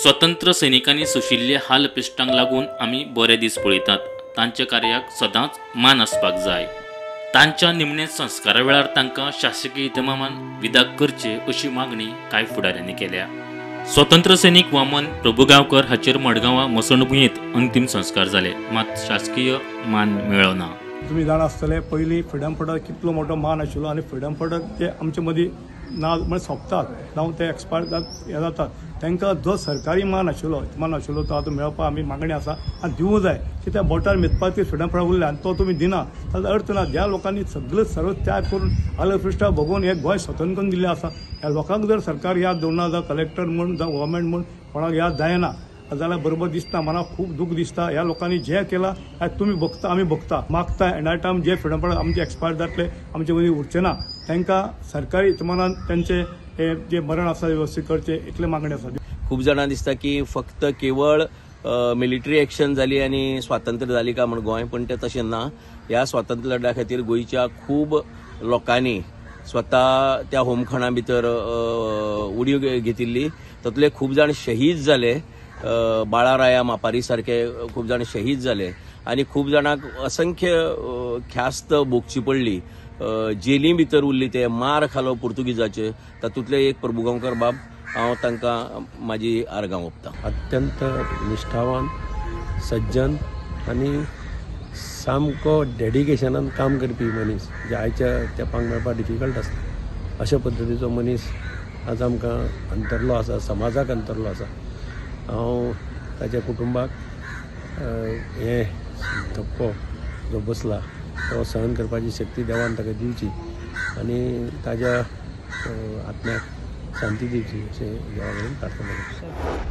स्वतंत्र सैनिकांनी सुशिल्ले हाल पिश्टांक लागून आमी बरे दीस पळयतात। तांच्या कार्याक सदांच मान आसपाक जाय। तांच्या निमणे संस्कारा वेळार तांकां शासकीय इतमामान विदा करचे अशी मागणी कांय फुडाऱ्यांनी केल्या। स्वतंत्र सैनिक वामन प्रभुगांवकर हाचेर मडगांवां मसणभुंयेंत अंतिम संस्कार जाले, मात शासकीय मान मेळ्ळो ना। तुम्ही जाणा आसतले पयलीं फ्रिडम फायटराक कितलो मोठो मान आशिल्लो आनी फ्रिडम फायटर जे आमचे मदीं ना म्हणजे सोंपतात जावं ते एक्सपायर हे जातात तांकां जो सरकारी मान आशिल्लो तो आतां मेळोवपा आमी मागणी आसा आनी दिवूं जाय। कित्याक बोटार मेजपाक फ्रिडम फायटर उरले आनी तो तुमी दिना ताचो अर्थ ना। ज्या लोकांनी सगळें सर्व त्याग करून आलं पृश्ठा भोगून हे गोंय स्वतंत्र करून दिल्लें आसा, ह्या लोकांक जर सरकार याद दवरना जावं कलेक्टर म्हूण जावं गव्हर्मेंट म्हूण कोणाक याद जायना जाल्यार बरोबर दिसता। मनाक खूब दूख दिसता। ह्या लोकांनी जे केलां तुमी भोगता आमी भोगता मागता एट टायम जे फ्रिडम फायटर आमचे एक्सपायर जातले आमचे मदीं उरचे ना तांकां सरकारी इतमानान त्यांचे जे मरण आसा व्यवस्थित करचे इतले मागणी आसा। खूब जाणां दिसता की फक्त केवळ मिलिटरी एक्शन जाली आनी स्वातंत्र्य जाली काय म्हण गोंय, पण ते तशें ना। ह्या स्वातंत्र्य लढ्या खातीर गोंयच्या खूब लोकांनी स्वता त्या होमखणा भितर उडी घेतिल्ली, तातूंतले खूब जाण शहीद जाले। बाळाराया मापारी सारखे खूब जाण शहीद जाले आनी खूब जाणांक असंख्य ख्यास्त भोगची पडली। जेली भितर उरली, ते मार खालो पुर्तुगीजाचे, तातूंतले एक प्रभुगांवकर बाब, हांव तांकां म्हाजी आर्गां ओंपतां। अत्यंत निश्ठावान, सज्जन आनी सामको डेडिकेशनान काम करपी मनीस जे आयच्या तेंपाक मेळपाक डिफिकल्ट आसता, अशा पद्दतीचो मनीस आज आमकां अंतरलो आसा, समाजाक अंतरलो आसा। हांव ताच्या कुटुंबाक हे धक्को जो बसला तो सहन करपाची शक्ती देवान ताका दिवची आनी ताच्या आत्म्याक शांती दिवची अशें देवा कडेन प्रार्थना करता।